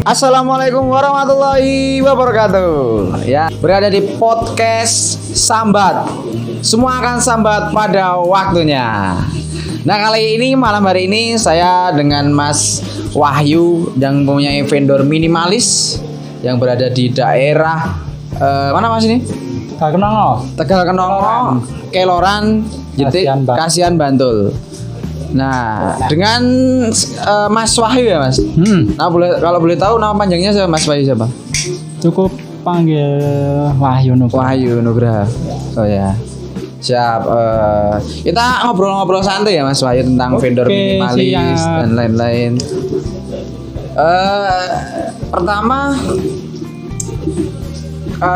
Assalamualaikum warahmatullahi wabarakatuh. Ya, berada di podcast Sambat. Semua akan sambat pada waktunya. Nah, kali ini malam hari ini saya dengan Mas Wahyu yang mempunyai vendor minimalis yang berada di daerah mana Mas ini? Tegal Kenongo, Keloran, Jetik, Kasihan, Bantul. Nah, dengan Mas Wahyu ya Mas. Nah, kalau boleh tahu nama panjangnya siapa Mas Wahyu siapa? Cukup panggil Wahyu Nugraha. Wahyu Nugraha. Oh ya. Siap. Kita ngobrol-ngobrol santai ya Mas Wahyu tentang vendor minimalis dan lain-lain. Pertama,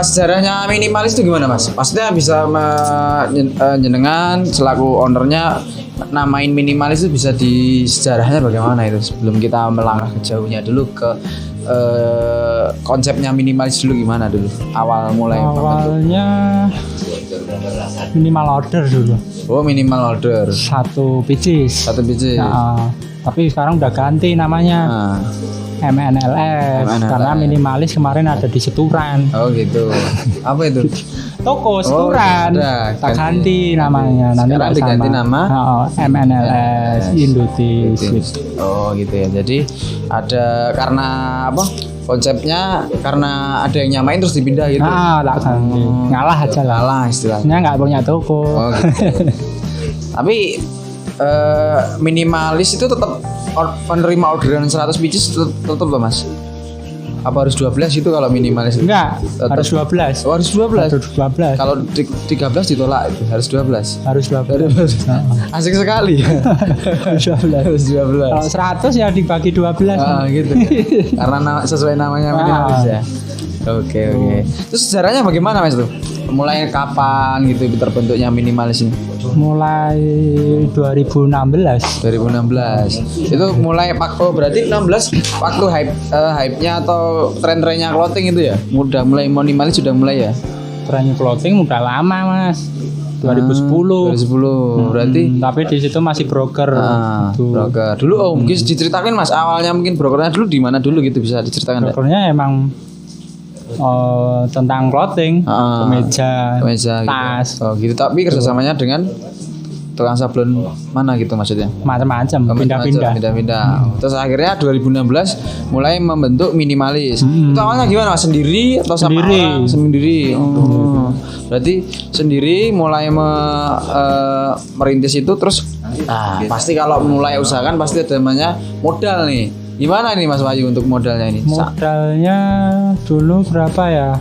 sejarahnya minimalis itu gimana Mas? Maksudnya bisa jenengan selaku ownernya namain minimalis itu bisa di sejarahnya bagaimana itu sebelum kita melangkah ke jauhnya dulu ke konsepnya minimalis dulu gimana dulu awalnya minimal order dulu. Oh, minimal order satu biji. Nah, tapi sekarang udah ganti namanya MNLS karena minimalis kemarin ada di Seturan. Oh gitu. Apa itu? Toko Seturan. Tak ganti namanya. Nanti sekarang diganti nama MNLS Indotis. Oh gitu ya. Jadi ada karena apa? Konsepnya karena ada yang nyamain terus dipindah gitu. Tak ganti. Ngalah aja lah. Ngalah istilahnya. Nggak punya toko. Oh gitu. Tapi minimalis itu tetap menerima orderan 100 biji tetap loh Mas. Apa harus 12 itu kalau minimalis? Enggak, harus 12. Oh, harus 12. Harus 12. Kalau 13 ditolak itu harus 12. Harus 12. Asik sekali. Harus 12. Kalau 100 ya dibagi 12. Gitu. Karena sesuai namanya minimalis ya. Oke. Terus sejarahnya bagaimana Mas tuh? Mulai kapan gitu terbentuknya minimalis ini? Mulai 2016. Itu mulai berarti 16 waktu hype-nya atau tren-trennya clothing itu ya? Mulai minimalis sudah mulai ya? Trennya clothing udah lama Mas. 2010. Berarti tapi di situ masih broker. Broker. Dulu mungkin diceritakan Mas awalnya mungkin brokernya dulu di mana dulu gitu bisa diceritakan? Brokernya emang tentang clothing, kemeja, tas. Gitu. Gitu. Tapi kerjasamanya dengan tukang sablon mana gitu maksudnya? Macam-macam, pindah-pindah. Terus akhirnya 2016 mulai membentuk minimalis. Itu awalnya gimana Mas? Sendiri atau sama orang? Sendiri. Berarti sendiri mulai merintis itu terus. Pasti kalau mulai usahakan pasti ada namanya modal nih. Gimana nih Mas Wahyu untuk modalnya ini? Modalnya dulu berapa ya?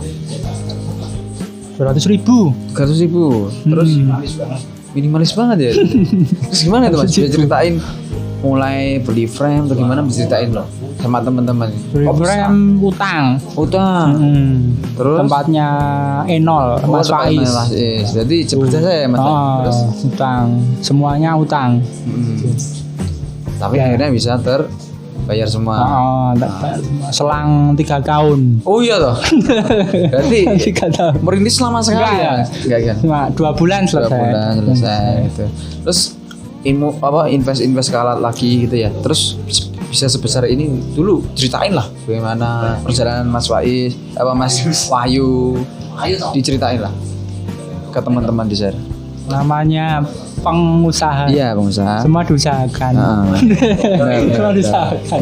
200.000. Terus minimalis banget ya. Terus gimana tuh Mas? Bisa ceritain mulai beli frame atau gimana bisa ceritain loh sama teman-teman. Beli frame utang. Terus tempatnya Enol Mas Faiz. Jadi cepet saja ya Mas. Terus utang. Semuanya utang. Tapi akhirnya bisa bayar semua. Selang 3 tahun. Oh iya toh. Berarti 3 tahun. Merintis lama sekali ya? Enggak. Cuma 2 bulan selesai. Gitu. Terus invest ke alat lagi gitu ya. Terus bisa sebesar ini dulu ceritain lah bagaimana perjalanan Mas Wahyu. Diceritain lah ke teman-teman di sana. Namanya pengusaha. Iya, pengusaha. Semua diusahakan. Semua diusahakan.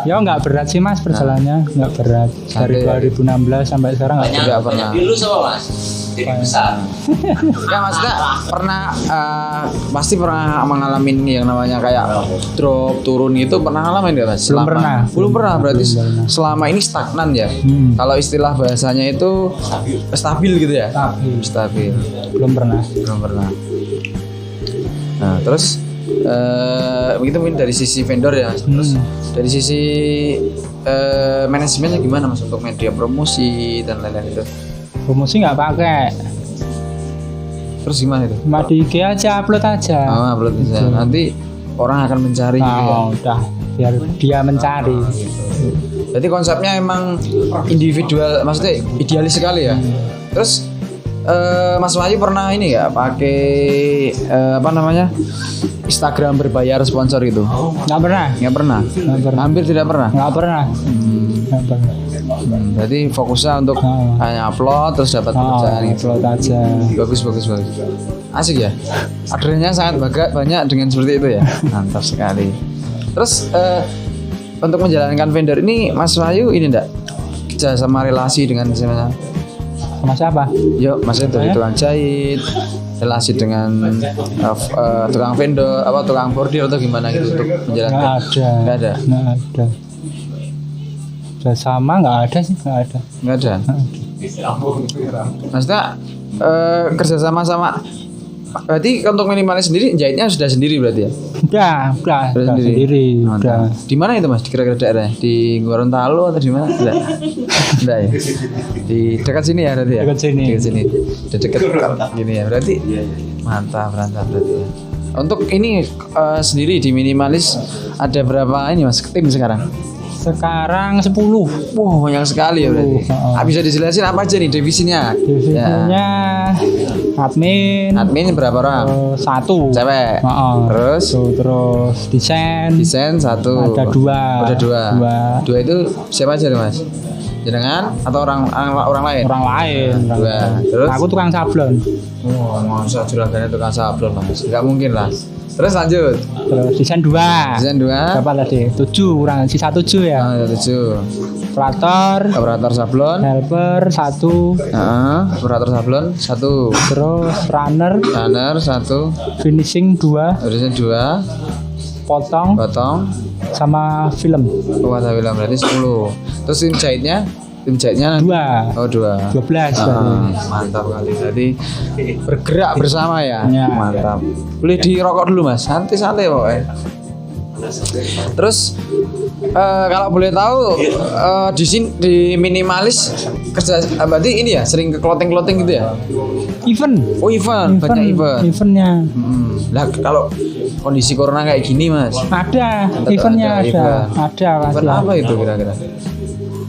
Ya nggak berat sih Mas perjalanannya, nggak berat. Dari 2016 sampai sekarang nggak pernah. Dulu sama Mas. Jadi besar. Ya maksudnya pasti pernah mengalami yang namanya kayak drop turun itu pernah ngalamin nggak Mas? Belum pernah. Berarti selama ini stagnan ya. Kalau istilah bahasanya itu stabil gitu ya. Stabil. Belum pernah. Nah terus begitu mungkin dari sisi vendor ya Mas. Terus dari sisi manajemennya gimana Mas untuk media promosi dan lain-lain itu? Promosi nggak pakai. Terus gimana itu? Cuma di IG aja, upload aja. Upload aja. Nanti orang akan mencari gitu ya. Udah, biar dia mencari. Jadi konsepnya emang individual, maksudnya idealis sekali ya. Terus Mas Wahyu pernah ini nggak pakai apa namanya Instagram berbayar sponsor itu? Nggak pernah. Nggak pernah. Hampir tidak pernah. Nggak pernah. Nggak pernah. Berarti fokusnya untuk hanya upload terus dapat pekerjaan gitu. Upload aja. Bagus. Asik ya. Ordernya sangat banyak dengan seperti itu ya. Mantap sekali. Terus untuk menjalankan vendor ini Mas Wahyu ini enggak kerja sama relasi dengan misalnya Sama siapa? yuk Mas itu tukang jahit, relasi dengan tukang vendor apa tukang bordir atau gimana gitu untuk menjalankan? Nggak ada. Udah sama nggak ada sih, nggak ada. Maksudnya kerja sama berarti untuk minimalis sendiri jahitnya sudah sendiri berarti ya? Udah sendiri. Udah. Di mana itu Mas? Kira-kira daerahnya? Di Gorontalo atau di mana? Enggak ya? Di dekat sini ya berarti ya? Dekat sini. Dekat gini ya berarti. Mantap berarti ya. Untuk ini sendiri di minimalis ada berapa ini Mas tim sekarang? Sekarang 10. Wow, banyak sekali ya berarti. Bisa dijelasin apa aja nih divisinya? Divisinya admin berapa orang? 1 cewek. Terus desain 1. Ada 2. Ada 2 itu siapa aja Mas? Jenengan atau orang lain? Orang lain. 2. Terus aku tukang sablon. Masa juragannya tukang sablon Mas? Enggak mungkin lah. Terus lanjut. Terus desain 2. Berapa tadi? 7 kurang sisa 7 ya. 7. Operator sablon. Helper 1. Operator sablon 1. Terus runner 1. Finishing 2. Potong sama film. Ada film berarti 10. Terus tim jahitnya 2. Oh 2. 12 mantap kali. Jadi bergerak bersama ya. Mantap. Boleh dirokok dulu Mas. Santai pokoknya. Terus kalau boleh tahu di sini di minimalis kerja berarti ini ya sering ke clothing gitu ya? Event. Banyak event. Eventnya. Lah kalau kondisi corona kayak gini Mas. Ada eventnya ada. Event apa itu kira-kira?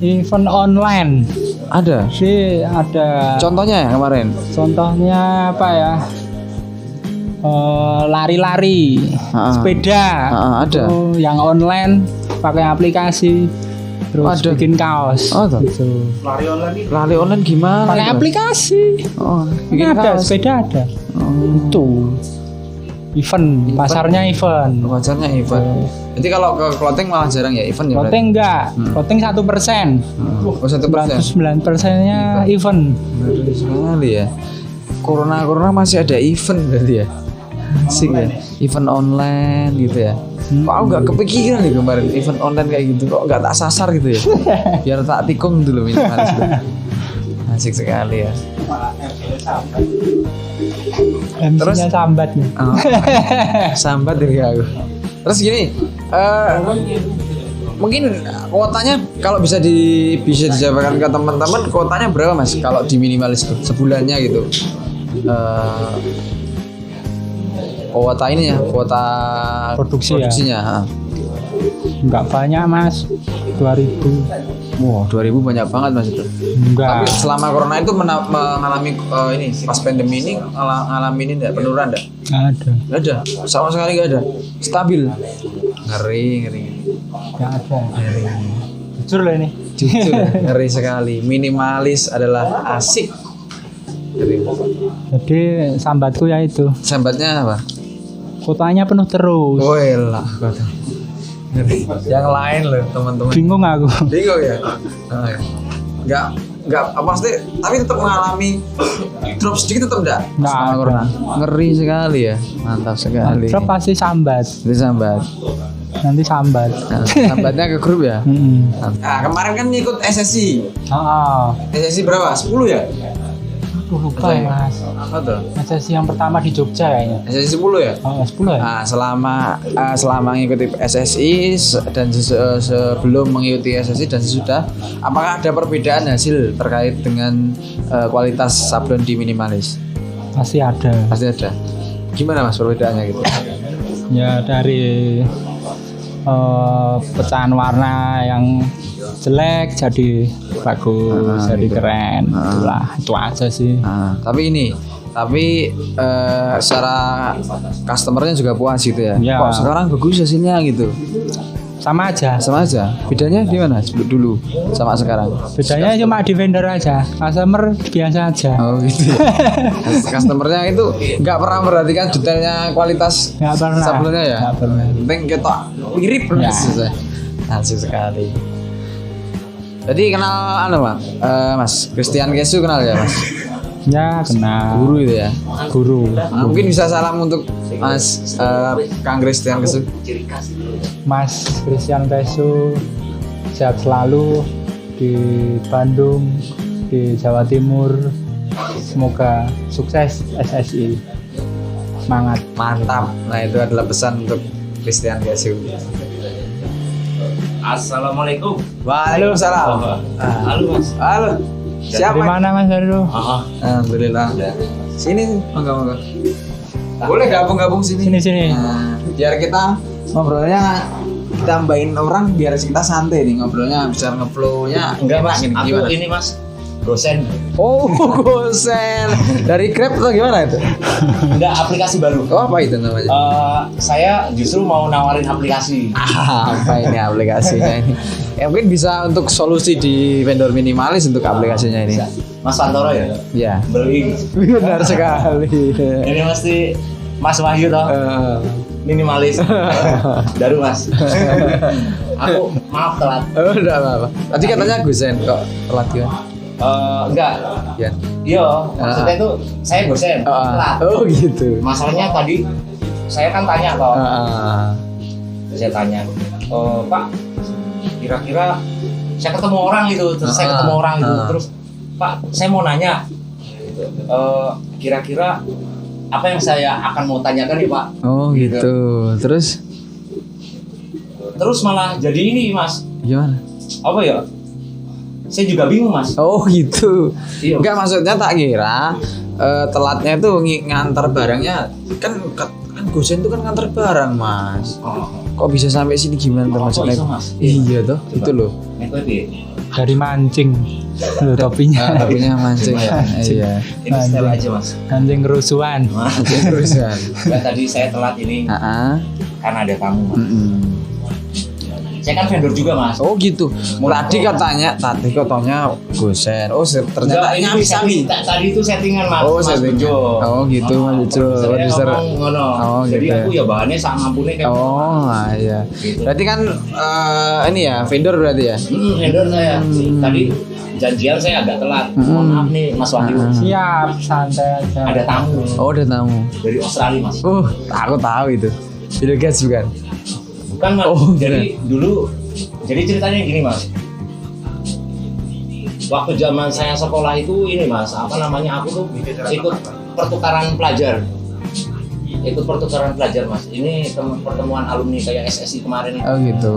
Event online. Ada. Sih ada. Contohnya ya kemarin. Contohnya apa ya? Lari-lari, sepeda. Ada. Yang online pakai aplikasi. Terus bikin kaos. Gitu. Lari online gimana? Pakai aplikasi. Bikin ada kaos. sepeda ada. Itu. Event, pasarnya event. Jadi kalau ke clothing malah jarang ya event ya? Clothing enggak, clothing 1%. 1%. 9%-nya event. Betul sekali ya. Corona masih ada event berarti ya? Asik ya. Event online gitu ya. Kok aku nggak kepikiran nih kemarin event online kayak gitu. Kok nggak tak sasar gitu ya? Biar tak tikung dulu minimalis. Asik sekali ya. Terus sambat nih. Sambat dari aku. Terus gini, mungkin kuotanya kalau bisa dijabarkan ke teman-teman, kuotanya berapa Mas? Kalau di minimalis tuh sebulannya gitu. Kuota ini ya, kuota produksinya. Enggak banyak Mas, 2.000. Wow, 2.000 banyak banget Mas itu. Enggak. Tapi selama corona itu mengalami ini pas pandemi ini ngalamin ini enggak penurunan enggak? Enggak ada. Sama sekali enggak ada. Stabil. Ngeri. Enggak ada. Jujur loh ini. Ngeri sekali. Minimalis adalah asik. Jadi sambatku ya itu. Sambatnya apa? Kotanya penuh terus. Lah. Yang lain loh teman-teman. Bingung aku. Bingung ya. Enggak apa sih? Tapi tetap mengalami drop sedikit tetap enggak? Sama corona. Ngeri sekali ya. Mantap sekali. Drop pasti sambat. Nanti sambat. Sambatnya ke grup ya. Kemarin kan ngikut SSI. SSI berapa? 10 ya? Lupa Mas. Apa tuh? SSI yang pertama di Jogja kayaknya. SSI 10 ya? 10 ya? Nah, selama mengikuti SSI dan sebelum mengikuti SSI dan sesudah, apakah ada perbedaan hasil terkait dengan kualitas sablon di minimalis? Pasti ada. Gimana Mas perbedaannya gitu? Ya dari pecahan warna yang jelek jadi bagus, jadi keren. Itulah, itu aja sih. Tapi secara customernya juga puas gitu ya. Ya. Kok sekarang bagus hasilnya gitu. Sama aja. Bedanya gimana dulu sama sekarang? Bedanya cuma di vendor aja, customer biasa aja. Oh gitu. Customernya itu nggak pernah memperhatikan detailnya kualitas Nggak pernah. sablonya ya. Nggak pernah. Penting ketok mirip Ya. Asik sekali. Jadi kenal Mas Christian Kesu kenal ya Mas? Ya kenal. Guru itu ya. Guru. Mungkin bisa salam untuk Mas Kang Christian Kesu. Mas Christian Kesu sehat selalu di Bandung, di Jawa Timur. Semoga sukses SSI. Semangat. Mantap. Nah itu adalah pesan untuk Christian Kesu. Assalamualaikum. Waalaikumsalam. Halo Mas. Halo. Dari Siapa? mana Mas Dardo? Alhamdulillah. Sini, monggo. Boleh gabung sini. Sini. Nah, biar kita ngobrolnya tambahin orang biar kita santai nih ngobrolnya bisa ngeflow-nya. Enggak Mas, enak aku gimana? ini Mas dosen. Oh, gosen. Dari Grab atau gimana itu? Enggak, aplikasi baru. Oh, apa itu namanya? Saya justru mau nawarin aplikasi. Apa ini aplikasinya ini? Ya mungkin bisa untuk solusi di vendor minimalis untuk aplikasinya ini. Mas Santoro ya? Ya. Beli. Benar sekali. Ini mesti Mas Wahyu toh. Minimalis. Daru Mas. Aku maaf telat. Oh, enggak apa-apa. Tadi katanya gosen kok telat ya? Enggak. Ya. Iya, maksudnya itu saya dosen. Telat. Oh, gitu. Masalahnya tadi saya kan tanya toh. Saya tanya, Pak, kira-kira saya ketemu orang gitu, terus Pak, saya mau nanya, kira-kira apa yang saya akan mau tanyakan nih Pak? Oh gitu. Terus Malah jadi ini Mas, gimana? apa ya? Saya juga bingung Mas. Oh gitu. Iya. Enggak maksudnya tak kira telatnya itu ngantar barangnya kan gosen itu kan ngantar barang Mas. Kok bisa sampai sini gimana tuh kok maksudnya? iso, Mas? Iya toh, itu loh. Dari mancing. Loh, topinya. Topinya mancing ya. Iya. Ini setel aja Mas. Mancing kerusuhan. Terusan. Nah, tadi saya telat ini karena ada tamu Mas. Saya kan vendor juga Mas. Oh gitu. Tadi katanya gosen. Oh ternyata Enggak, ini nyami-sami. tadi itu settingan Mas. Oh, Mas settingan. Bejo. Oh, gitu, Mas Bejo. Saya Produser. ngomong ngono. Oh, Jadi gitu. aku ya bahannya sak mampune kayak Oh iya. Gitu. Berarti kan ini ya vendor berarti ya. vendor saya. Tadi janjian saya agak telat. Mohon maaf nih Mas Wahyu. Siap, santai aja. Ada tamu Oh udah tamu. dari Australia Mas. Aku tahu itu. Bill Gates bukan? Bukan Mas. Oh, jadi dulu ceritanya gini Mas. Waktu zaman saya sekolah itu ini Mas, aku tuh ikut pertukaran pelajar. Mas. Ini pertemuan alumni kayak SSI kemarin itu. Oh gitu.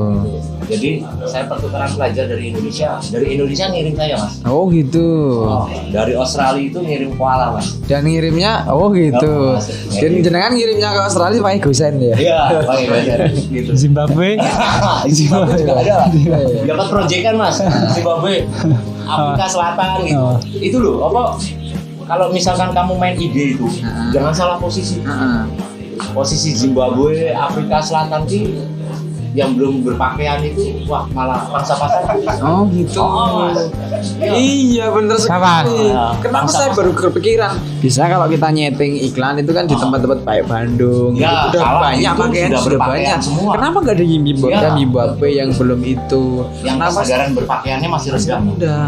Jadi saya pertukaran pelajar dari Indonesia ngirim saya Mas. Oh gitu. Dari Australia itu ngirim koala Mas. Dan ngirimnya gitu. Dan jenengan ngirimnya ke Australia pakai gosen ya. Iya, pakai pelajar gitu. Zimbabwe. Zimbabwe juga ada lah. Iya. Dapat proyekan Mas, Zimbabwe, Afrika Selatan gitu. Itu loh, kalau misalkan kamu main ide itu, jangan salah posisi. Posisi Zimbabwe, Afrika Selatan sih yang belum berpakaian itu, wah malah pangsa pasar. Oh gitu. Iya. Iya bener sekali. Kenapa Bangsa saya baru kepikiran? Bisa kalau kita nyeting iklan itu kan di tempat-tempat kayak Bandung, Ya, itu udah kalau banyak itu pakaian sudah sudah berpakaian banyak. semua. Kenapa nggak ada Ya. Zimbabwe yang belum itu? Yang Kenapa kesadaran berpakaiannya masih rendah. udah?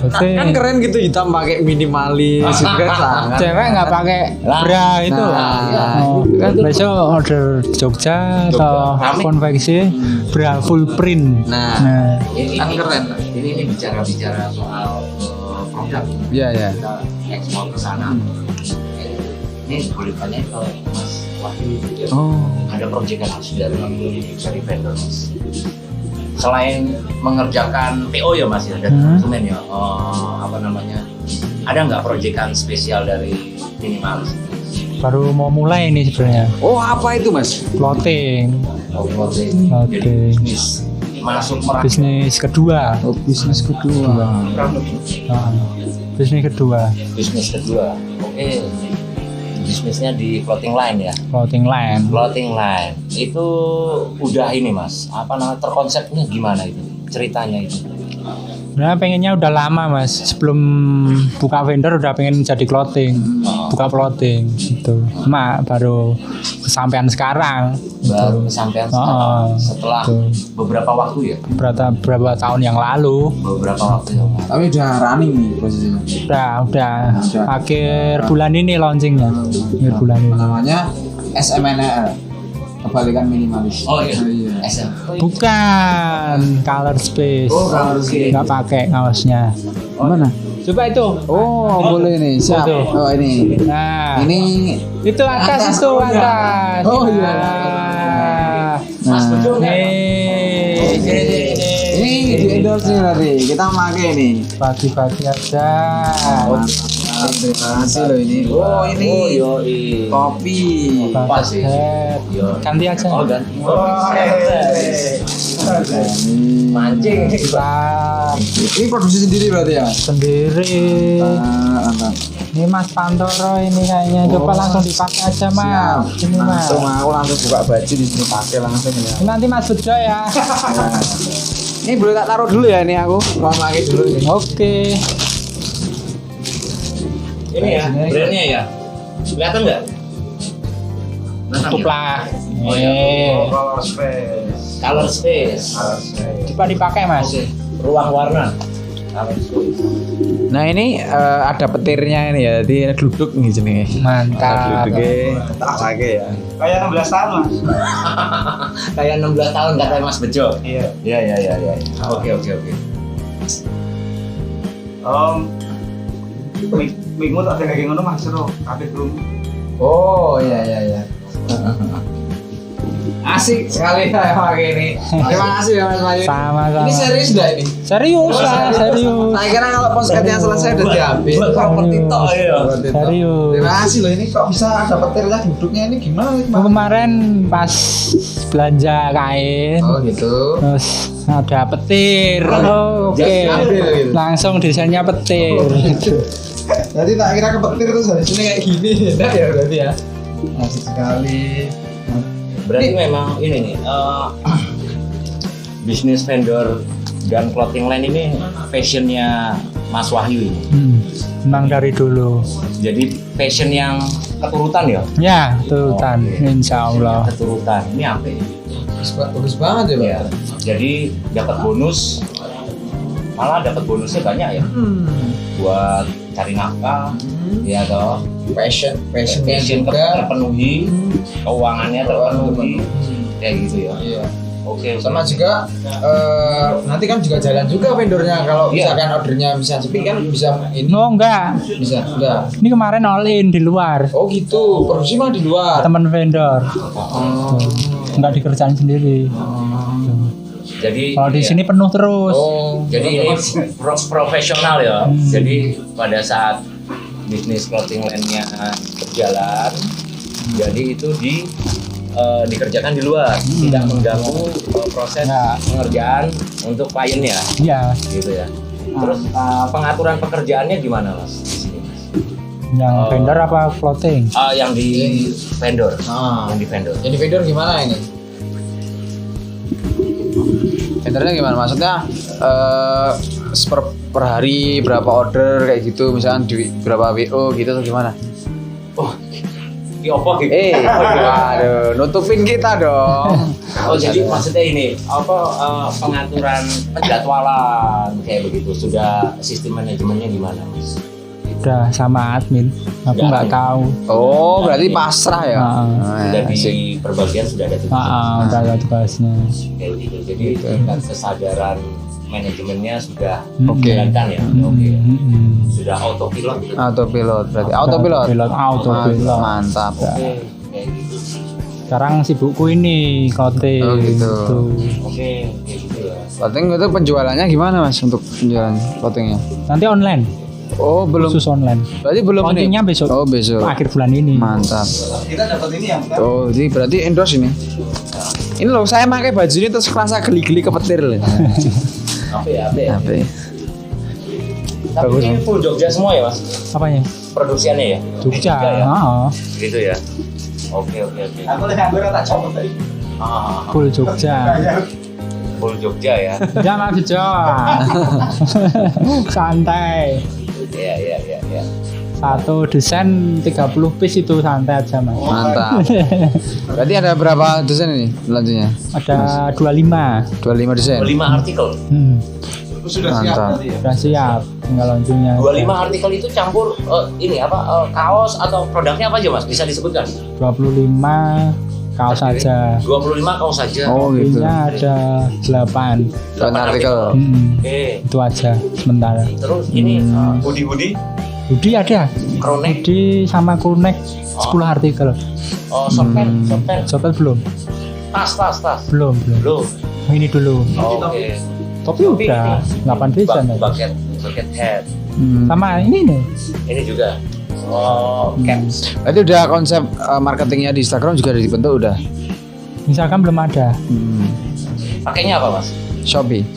Kan keren gitu hitam pakai minimalis juga sangat. Cewek nggak pakai bra itu. Nah, Kan besok order Jogja atau Rame. konveksi bra full print. Nah, Ini kan keren. Ini bicara soal produk. Iya ya. Kita ekspor ke sana. Ini boleh tanya kalau Mas Wahyu Oh. ada proyekan Mas dari vendor Mas. Selain mengerjakan PO ya Mas ya dan konsumen ya, ada nggak proyekan spesial dari minimalis? Baru mau mulai ini sebenarnya. Oh apa itu Mas? Clothing. Jadi bisnis masuk merah. Bisnis kedua. Oh, bisnis kedua. Bisnis kedua. Bisnis kedua. Oke. Bisnisnya di clothing line ya. Clothing line. Clothing line itu udah ini Mas. Apa namanya terkonsepnya gimana itu? Ceritanya itu. Nah, pengennya udah lama Mas. Sebelum buka vendor udah pengen jadi clothing, buka clothing gitu. Cuma baru kesampaian sekarang. Baru kesampaian setelah beberapa waktu ya. Beberapa tahun yang lalu. Beberapa waktu yang lalu. Tapi udah running nih posisinya. Udah. Akhir bulan ini launchingnya. Akhir bulan ini. Namanya SMNL. Kebalikan minimalis. Oh iya. SM. Bukan Color Space. Oh, Color Space. Nggak pakai kaosnya. Mana? Coba itu. Oh, boleh nih. Siap. Itu. Oh, ini. Nah, Ini itu atas itu atas. Oh, iya. Mas Bejo ini di endorse nih tadi. Kita pakai nih. Pagi-pagi aja. Terima kasih loh ini. Oh, ini kopi. Basket. Ganti aja. Oh, ganti. Mancing. Ini produksi sendiri berarti ya? Sendiri. Ini Mas Pantoro ini kayaknya. Coba langsung dipakai aja Mas. Ini Mas. Aku langsung buka baju di sini pakai langsung ya. Ini nanti Mas Bejo ya. Ini boleh tak taruh dulu ya ini aku mau pakai dulu ini. Oke. Ini ya, brandnya ya. Kelihatan nggak? Tutup lah. Color Space. Color Space. Coba dipakai Mas. Oke. Ruang warna. Color Space. Nah ini ada petirnya ini ya, jadi duduk nih jenenge. Mantap. Duduknya pakai ya. Kayak 16 tahun Mas. Kayak 16 tahun kata Mas Bejo. Iya. Iya. Oke. Minggu tak ada kayak ngono Mas seru. Kabeh belum. Oh iya. Asik sekali saya pakai ini. Terima kasih ya Mas Bayu. Sama-sama. Ini serius enggak ini? Serius. Saya kira kalau podcastnya selesai udah diambil. Seperti toh ya. Serius. Terima kasih loh ini kok bisa ada petirnya duduknya ini gimana nih? Kemarin pas belanja kain. Oh gitu. Terus ada petir. Oh, oke. Ambil gitu. Langsung desainnya petir. Jadi tak kira kepetir terus dari sini kayak gini. Enak ya berarti ya. Asik sekali. Berarti memang ini nih bisnis vendor dan clothing line ini passionnya Mas Wahyu ini. Memang dari dulu. Jadi passion yang keturutan ya? Ya, turutan. Oke. Insya Allah. Keturutan. Ini apa? Ya? Bagus banget ya, Pak. Ya. Jadi dapat bonus, malah dapat bonusnya banyak ya. Buat cari nafkah, ya toh. Passion Terpenuhi, keuangannya terpenuhi, kayak gitu ya. Iya. Oke. Sama juga nanti kan juga jalan juga vendornya kalau Iya. misalkan ordernya bisa sepi kan bisa ini Oh enggak. bisa enggak. Ini kemarin all in di luar. Oh gitu, produksi mah di luar. Teman vendor. Oh. Enggak dikerjain sendiri. Jadi Kalau di ya, sini penuh terus. Oh. jadi ini profesional ya. Jadi pada saat bisnis clothing line-nya berjalan, jadi itu dikerjakan di luar, tidak mengganggu proses Ya. pengerjaan untuk kliennya, Iya. gitu ya. Terus pengaturan pekerjaannya gimana Mas di sini? Yang vendor apa clothing? Yang di vendor, yang di vendor. Jadi vendor gimana ini? Vendornya gimana? Maksudnya per hari berapa order kayak gitu, misalkan di berapa WO gitu atau gimana? Oh, di opo gitu. Waduh, nutupin kita dong. Oh jadi maksudnya ini pengaturan penjadwalan kayak begitu, sudah sistem manajemennya gimana Mas? Udah sama admin. Aku Udah nggak admin. tahu. Oh, berarti pasrah ya? Sudah ya, asik. di perbagian sudah ada tugas Udah ada tugasnya. kayak gitu. Jadi tingkat kesadaran manajemennya sudah Oke. dijalankan ya. Oke. Sudah autopilot. Autopilot berarti. Autopilot. Autopilot. Mantap. Oke, kayak gitu. Sekarang sibukku ini clothing. Oh, gitu. Oke, kayak gitu ya. Clothing itu penjualannya gimana Mas untuk penjualan clothingnya? Nanti online. Oh, belum. Khusus online. Berarti belum ini. Launchingnya besok. Oh, besok. Akhir bulan ini. Mantap. Kita dapat ini ya. Oh, jadi berarti endorse ini. Ini loh saya pakai baju ini terus kerasa geli-geli kepetir loh. Apa ya? Apa ya? Tapi Bagus, ini full Jogja semua ya mas? Apanya? Produksiannya ya? Jogja. ya? Heeh. Gitu ya? Oke. Aku lagi nganggur tak copot tadi. Full Jogja. Full Jogja ya? Jangan Jogja. Santai. Iya. Satu desain 30 piece itu santai aja mas. Mantap. Berarti ada berapa desain ini selanjutnya? Ada 25. 25 desain. 25 artikel. Sudah siap Mantap. tadi ya. Udah siap, tinggal launchingnya. 25 artikel itu campur ini apa kaos atau produknya apa aja mas? Bisa disebutkan? 25 kaos saja. 25 kaos saja. Oh gitu. Topinya ada 8. 8 artikel. Oke. Itu aja sementara. Terus ini hoodie Hoodie ada. Kronek. Hoodie sama crewneck 10 artikel. Oh, shortpants. Jaket belum? Tas. Belum. Belum. Ini dulu. Oke. Topi udah 8 desain. ya. Bucket hat. Sama ini nih. Ini juga. Oh, caps. Berarti udah konsep marketingnya di Instagram juga udah dibentuk udah. Misalkan belum ada. Pakainya apa mas? Shopee.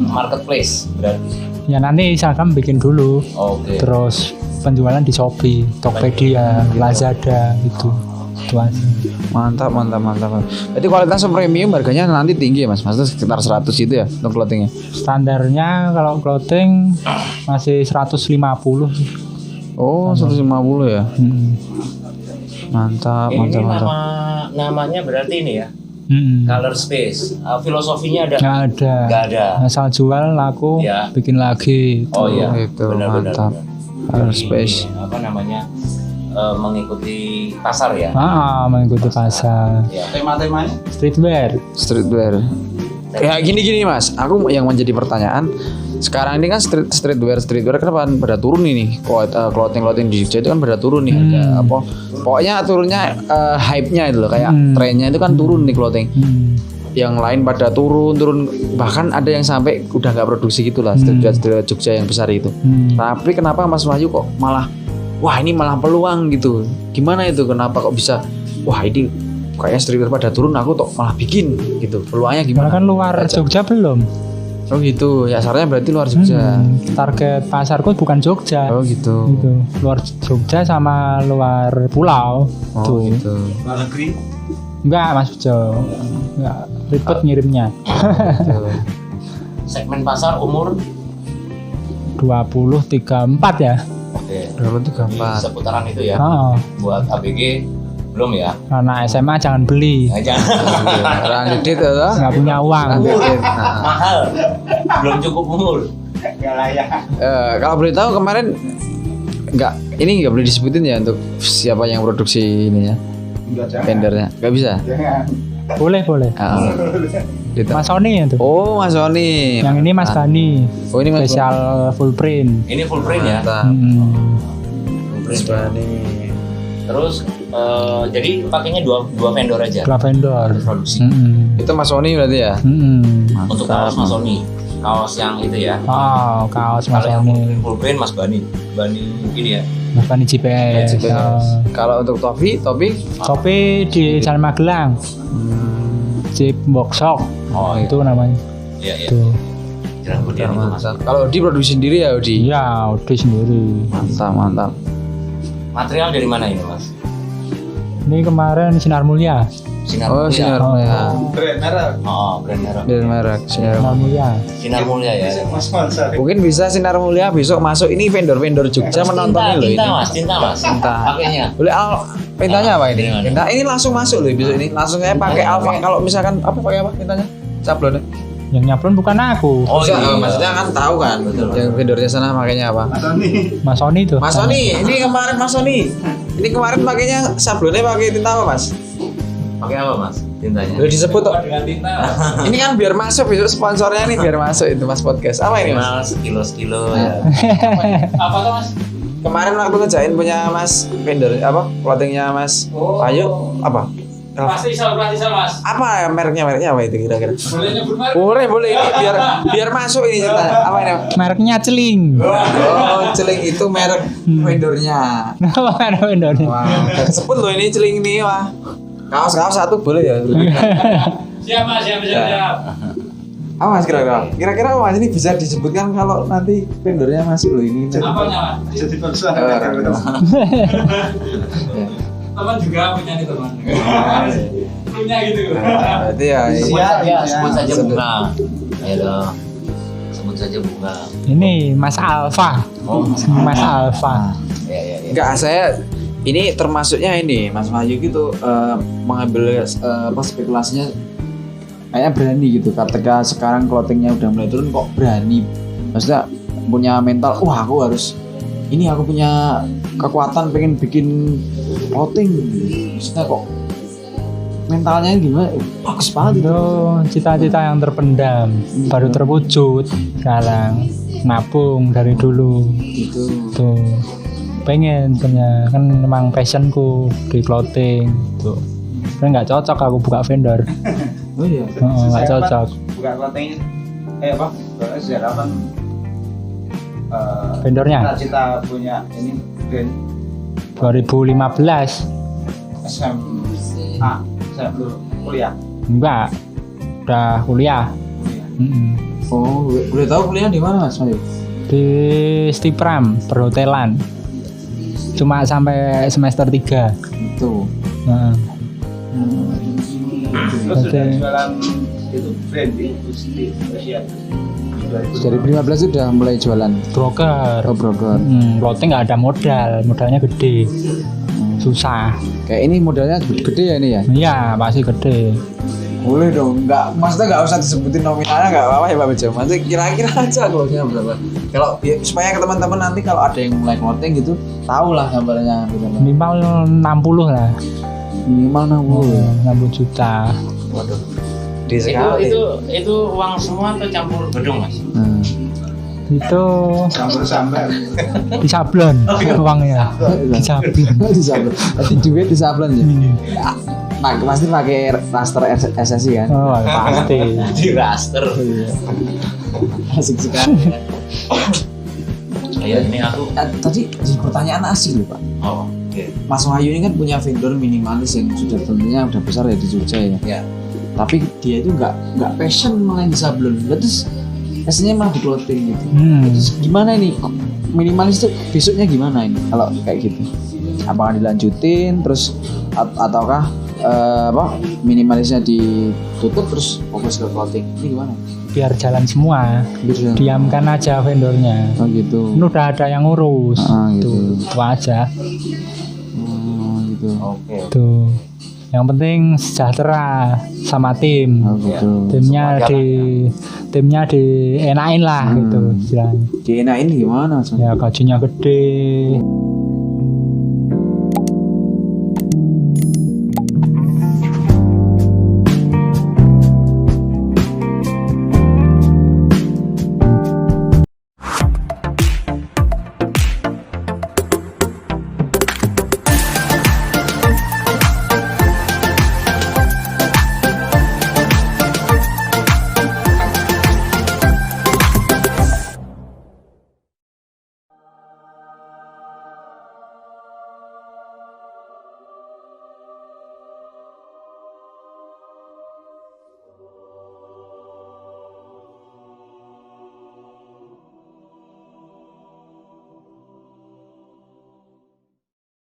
Marketplace berarti. Ya nanti Instagram bikin dulu. Oke. Terus penjualan di Shopee, Tokopedia, Lazada gitu. Itu aja. Mantap. Berarti kualitas premium harganya nanti tinggi ya mas? Maksudnya sekitar 100 itu ya untuk clothingnya? Standarnya kalau clothing masih 150 sih. Oh 150 ya? Mantap. Ini namanya berarti ini ya. Color Space. Filosofinya ada? Nggak ada. Asal jual laku, Ya. bikin lagi. Oh iya. Gitu, Benar. mantap. Color Space. Ini, apa namanya? Mengikuti pasar ya. Mengikuti pasar. Ya. Tema-temanya Streetwear. Streetwear. Ya gini mas, aku yang menjadi pertanyaan sekarang ini kan streetwear kenapa pada turun ini clothing di Jogja itu kan pada turun nih harga apa pokoknya turunnya hype-nya itu loh kayak trennya itu kan turun nih clothing yang lain pada turun bahkan ada yang sampai udah nggak produksi gitulah streetwear Jogja yang besar itu tapi kenapa Mas Wahyu kok malah wah ini malah peluang gitu gimana itu kenapa kok bisa wah ini kayaknya streetwear pada turun aku tuh malah bikin gitu peluangnya Karena gimana kan luar Jogja belum. oh gitu ya asarnya berarti luar Jogja Target pasarku bukan Jogja. oh gitu Gitu. Luar Jogja sama luar pulau. oh Tuh. gitu luar negeri. Enggak Mas Jo. Enggak ribet ngirimnya. Segmen pasar umur 20 34 ya. oke. berapa tuh gampang Seputaran itu ya. Oh, Buat ABG belum ya? anak SMA jangan beli. Nah, jangan. orang didit itu Nggak punya uang. Mahal. Belum cukup umur. Enggak layak. Kalau boleh tahu kemarin nggak boleh disebutin ya untuk siapa yang produksi ininya Enggak jangan. vendornya nggak bisa Jangan. Boleh. Gitu. Mas Sony itu. Oh Mas Sony Yang ini Mas Bani. oh ini Mas Spesial full print. Ini full print ya. Mantap. Full Mas print. Bani Terus jadi pakainya dua vendor aja. Dua vendor. Produksi. itu Mas Sony berarti ya Untuk kaos Mas Sony. Kaos yang itu ya. Oh, kaos Mas Kalau yang Sony. full print Mas Bani ini ya. Mas Bani GPS. kalau untuk topi Topi di Jalan Magelang. Jeep Boxshop. Oh, Itu namanya. Iya. Tuh. Jalan Budian itu Mas. kalau Odi produksi sendiri ya Odi Iya, udah sendiri. mantap Material dari mana ini Mas? Ini kemarin Sinar Mulia. oh Sinar Mulia Brand merek. Oh, brand merah. dan merek Sinar Sinar Mulia. Sinar Mulia ya. Mas sponsor. mungkin bisa Sinar Mulia besok masuk ini vendor-vendor Jogja menonton loh ini Tinta Mas. Pakainya. boleh pintanya apa ini? Ini. Pinta ini langsung masuk loh besok ini. Langsung saya pakai Alfa. Kalau misalkan apa pakai apa pintanya? Sablonnya. Yang nyablon bukan aku. Oh Bisa, iya. maksudnya kan tahu kan. Yang vendornya sana makanya apa? Mas Sony. Mas Sony tuh. Mas Sony, ini kemarin Mas Sony. Ini kemarin pakainya sablonnya pakai tinta apa Mas? Pakai apa Mas? Tintanya. Udah disebut tuh. Dengan tinta. Ini kan biar masuk besok sponsornya nih biar masuk itu Mas podcast. Apa ini Mas? Sekilo ya. Apa tuh Mas? Kemarin waktu ngejain punya Mas vendor apa? Clothingnya Mas. Ayo apa? Plastisel Mas. Apa mereknya apa itu kira-kira? Boleh nyebut Mas? Boleh ini biar masuk ini ceritanya. Apa ini? Mereknya Celing. Oh, Celing itu merek vendornya. Mana vendornya? Wah, sebut loh ini Celing ini wah. Kaos satu boleh ya? Siap Mas, siap. Apa Mas kira-kira Mas ini bisa disebutkan kalau nanti vendornya masih loh ini. Apanya Mas? Jadi pulsa. Teman juga punya nih teman. Punya gitu. Berarti ya. Sebut saja bunga. Ya dong. Sebut saja bunga. Ini Mas Alfa. Oh, Mas Alfa. ya. Enggak, saya ini termasuknya ini Mas Wahyu gitu mengambil spekulasinya kayaknya berani gitu. Ketika sekarang clothingnya udah mulai turun kok berani. Maksudnya punya mental, wah aku harus ini aku punya kekuatan pengen bikin clothing. Maksudnya kok mentalnya gimana? Bagus banget Itu cita-cita yang terpendam baru terwujud sekarang. Nabung dari dulu. gitu. Tuh pengen punya kan memang passionku di clothing tuh. Kan nggak cocok aku buka vendor. Oh iya. Nggak cocok. Buka clothing. Apa? Sejarah kan. Vendornya Kita punya ini brand 2015 SMA. Saya belum kuliah. enggak udah kuliah. Oh, boleh tahu kuliah di mana Mas Wahyu? Di Stipram perhotelan cuma sampai semester 3. Itu. Nah, Terus sudah Oke. jualan itu brand di Indonesia. 2015 sudah mulai jualan. broker. Oh, broker. Clothing nggak ada modalnya gede, susah. Kayak ini modalnya gede ya ini ya? Iya pasti gede. Boleh dong, maksudnya nggak usah disebutin nominalnya nggak apa-apa ya Pak Bejo. Maksudnya kira-kira aja closingnya berapa. Kalau ya, supaya ke teman-teman nanti kalau ada yang mulai clothing gitu, tahu lah gambarnya. Minimal 60 lah. Minimal 60 juta. Waduh. Di sekali. Itu uang semua atau campur gedung Mas? Itu Campur sambar. di sablon uangnya. Di sablon. Disablon. Nanti duit disablon ya. Pasti pakai raster SSI kan? Oh pasti. Di raster. Asik sekali. Ya ini aku. Tadi di pertanyaan asli loh Pak. Oh, oke. Mas Wahyu ini kan punya vendor minimalis yang sudah tentunya udah besar ya di Jogja ya. Ya. Tapi dia itu nggak passion malah di sablon. Terus passionnya malah di clothing gitu. Terus gimana ini? Minimalis tuh besoknya gimana ini kalau kayak gitu? Apakah dilanjutin terus ataukah minimalisnya ditutup terus fokus ke clothing? Ini gimana? Biar jalan semua. Diamkan aja vendornya. Oh gitu. Ini udah ada yang ngurus. Gitu. Tuh, itu aja. Oh gitu. Oke. Tuh. Yang penting sejahtera sama tim. Oh gitu. Timnya dienain lah gitu istilahnya. Dienain gimana? Ya gajinya gede.